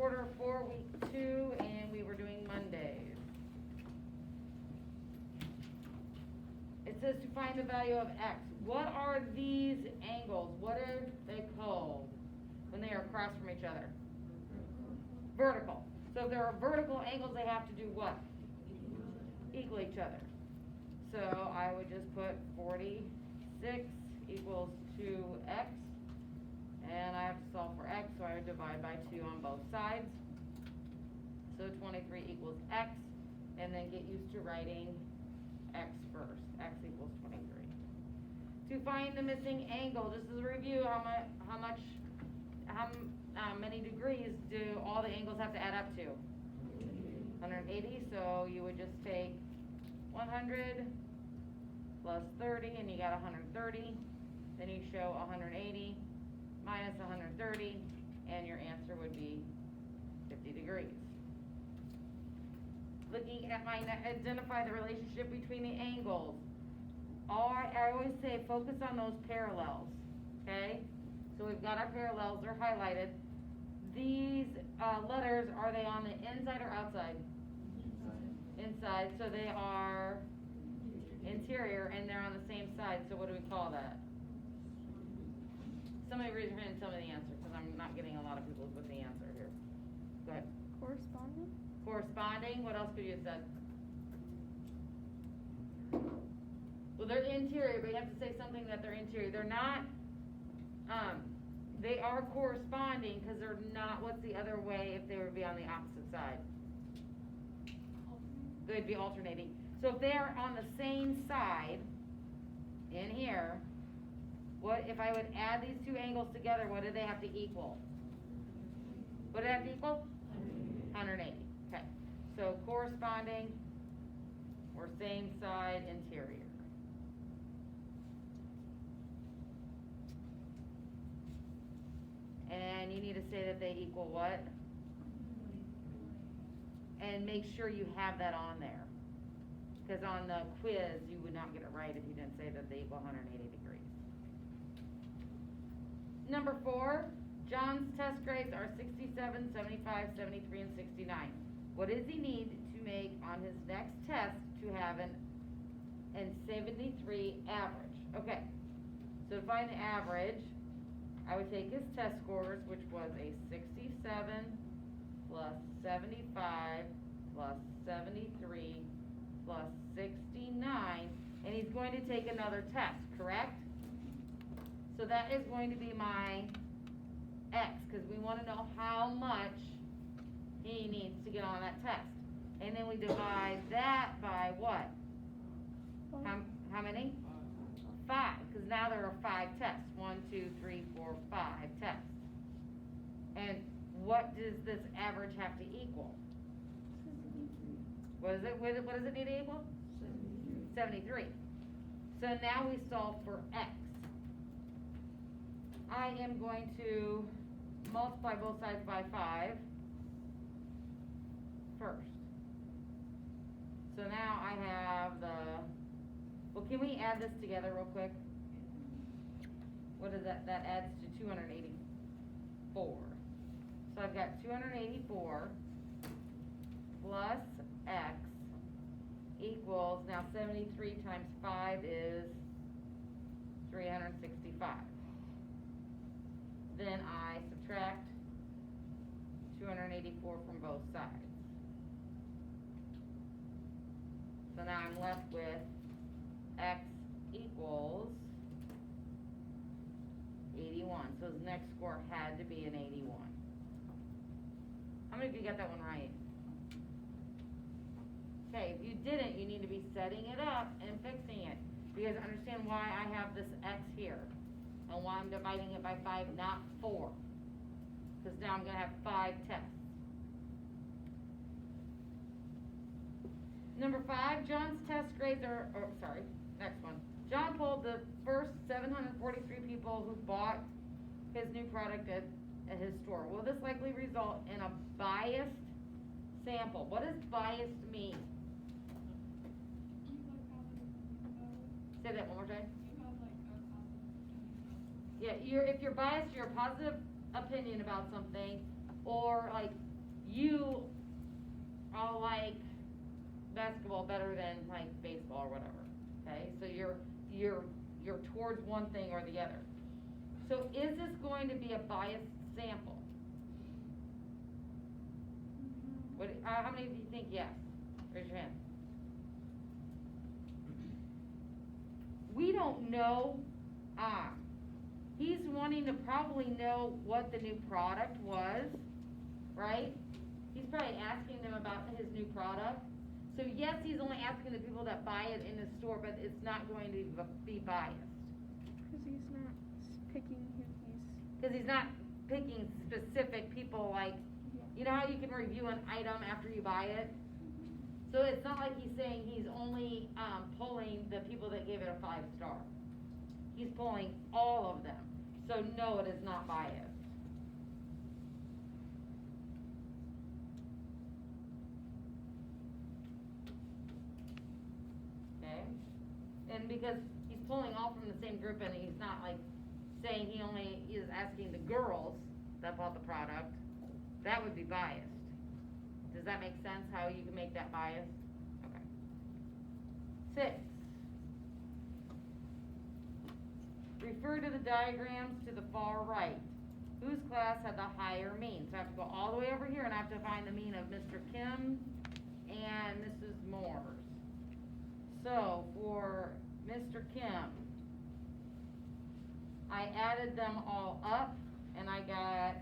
Q4 week 2, and we were doing Mondays. It says to find the value of x. What are these angles? What are they called when they are across from each other? Vertical. So if there are vertical angles, they have to do what? Equal each other. So I would just put 46 equals 2x, and I have to solve for x, so I would divide by 2 on both sides. So 23 equals x, and then get used to writing x first. X equals 23. To find the missing angle, just as a review, how many degrees do all the angles have to add up to? 180, so you would just take 100 plus 30, and you got 130. Then you show 180 minus 130, and your answer would be 50 degrees. Looking at my, identify the relationship between the angles. I always say focus on those parallels, okay? So we've got our parallels, they're highlighted. These letters, are they on the inside or outside? Inside, so they are interior, and they're on the same side, so what do we call that? Somebody raise your hand and tell me the answer, because I'm not getting a lot of people with the answer here. Go ahead. Corresponding? Corresponding, what else could you have said? Well, they're interior, but you have to say something that they're interior. They're not, they are corresponding because they're not, what's the other way if they would be on the opposite side? They'd be alternating. So if they're on the same side, in here, what if I would add these two angles together, what do they have to equal? What do they have to equal? 180. Okay. So corresponding or same side interior. And you need to say that they equal what? And make sure you have that on there. Because on the quiz, you would not get it right if you didn't say that they equal 180 degrees. Number 4, John's test grades are 67, 75, 73, and 69. What does he need to make on his next test to have an 73 average? Okay, so to find the average, I would take his test scores, which was a 67 plus 75 plus 73 plus 69, and he's going to take another test, correct? So that is going to be my X, because we want to know how much he needs to get on that test. And then we divide that by what? How many? 5, because now there are 5 tests. 1, 2, 3, 4, 5 tests. And what does this average have to equal? What is it? What does it need to equal? 73. So now we solve for X. I am going to multiply both sides by 5 first. So now I have the, well, can we add this together real quick? What is that? That adds to 284. So I've got 284 plus X equals, now 73 times 5 is 365. Then I subtract 284 from both sides. So now I'm left with X equals 81. So his next score had to be an 81. How many of you got that one right? Okay, if you didn't, you need to be setting it up and fixing it. Because understand why I have this X here. And why I'm dividing it by 5, not 4. Because now I'm going to have 5 tests. Number 5, John's test grades are, next one. John polled the first 743 people who bought his new product at his store. Will this likely result in a biased sample? What does biased mean? Say that one more time. Yeah, if you're biased, you're a positive opinion about something, or like you all like basketball better than like baseball or whatever, okay? So you're towards one thing or the other. So is this going to be a biased sample? How many of you think yes? Raise your hand. We don't know. He's wanting to probably know what the new product was, right? He's probably asking them about his new product. So yes, he's only asking the people that buy it in the store, but it's not going to be biased. Because he's not picking who he's... Because he's not picking specific people like, you know how you can review an item after you buy it? So it's not like he's saying he's only pulling the people that gave it a 5-star. He's pulling all of them. So no, it is not biased. Okay? And because he's pulling all from the same group and he's not like saying he only is asking the girls that bought the product, that would be biased. Does that make sense how you can make that biased? Okay. 6. Refer to the diagrams to the far right. Whose class had the higher mean? So I have to go all the way over here and I have to find the mean of Mr. Kim and Mrs. Moore's. So for Mr. Kim, I added them all up and I got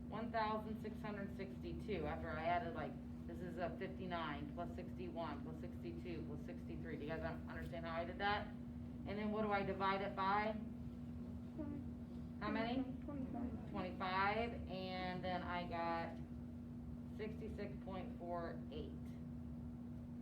1,662 after I added like, this is a 59 plus 61 plus 62 plus 63. Do you guys understand how I did that? And then what do I divide it by? 20. How many? 25. 25, and then I got 66.48.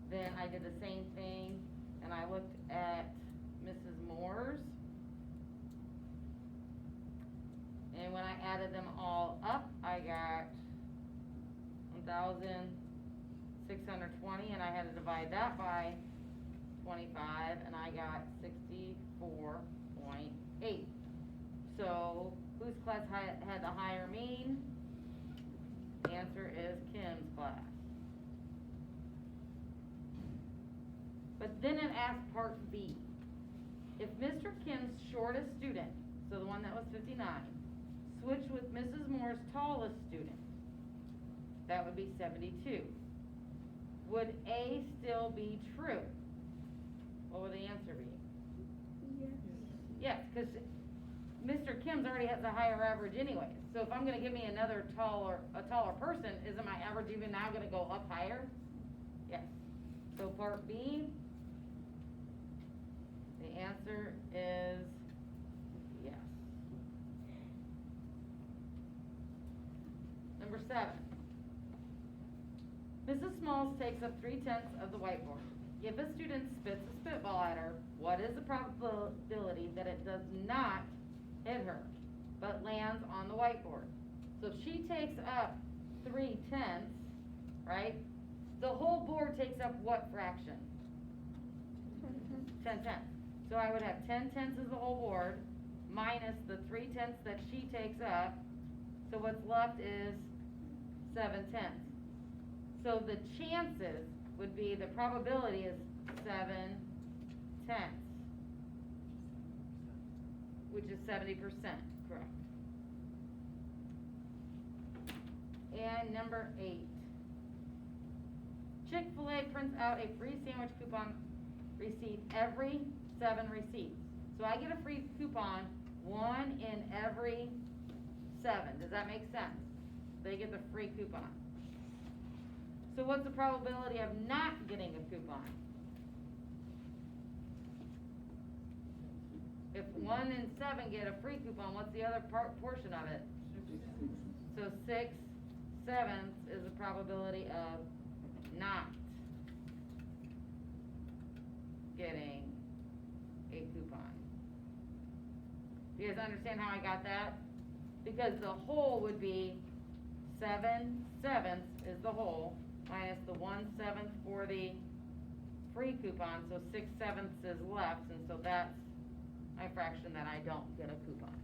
Then I did the same thing, and I looked at Mrs. Moore's. And when I added them all up, I got 1,620, and I had to divide that by 25, and I got 64.8. So, whose class had the higher mean? The answer is Kim's class. But then it asked part B. If Mr. Kim's shortest student, so the one that was 59, switched with Mrs. Moore's tallest student, that would be 72. Would A still be true? What would the answer be? Yes. Yes, because Mr. Kim's already has a higher average anyway. So if I'm going to give me a taller person, isn't my average even now going to go up higher? Yes. So part B, the answer is yes. Number 7. Mrs. Smalls takes up 3/10 of the whiteboard. If a student spits a spitball at her, what is the probability that it does not hit her, but lands on the whiteboard? So if she takes up 3/10, right? The whole board takes up what fraction? 10/10. So I would have 10/10 as the whole board, minus the 3/10 that she takes up. So what's left is 7/10. So the chances would be, the probability is 7/10, which is 70%, correct. And number 8. Chick-fil-A prints out a free sandwich coupon receipt every 7 receipts. So I get a free coupon 1 in every 7. Does that make sense? They get the free coupon. So what's the probability of not getting a coupon? If 1 in 7 get a free coupon, what's the other portion of it? 6. So 6/7 is the probability of not getting a coupon. Do you guys understand how I got that? Because the whole would be 7/7 is the whole, minus the 1/7 for the free coupon, so 6/7 is left, and so that's my fraction that I don't get a coupon.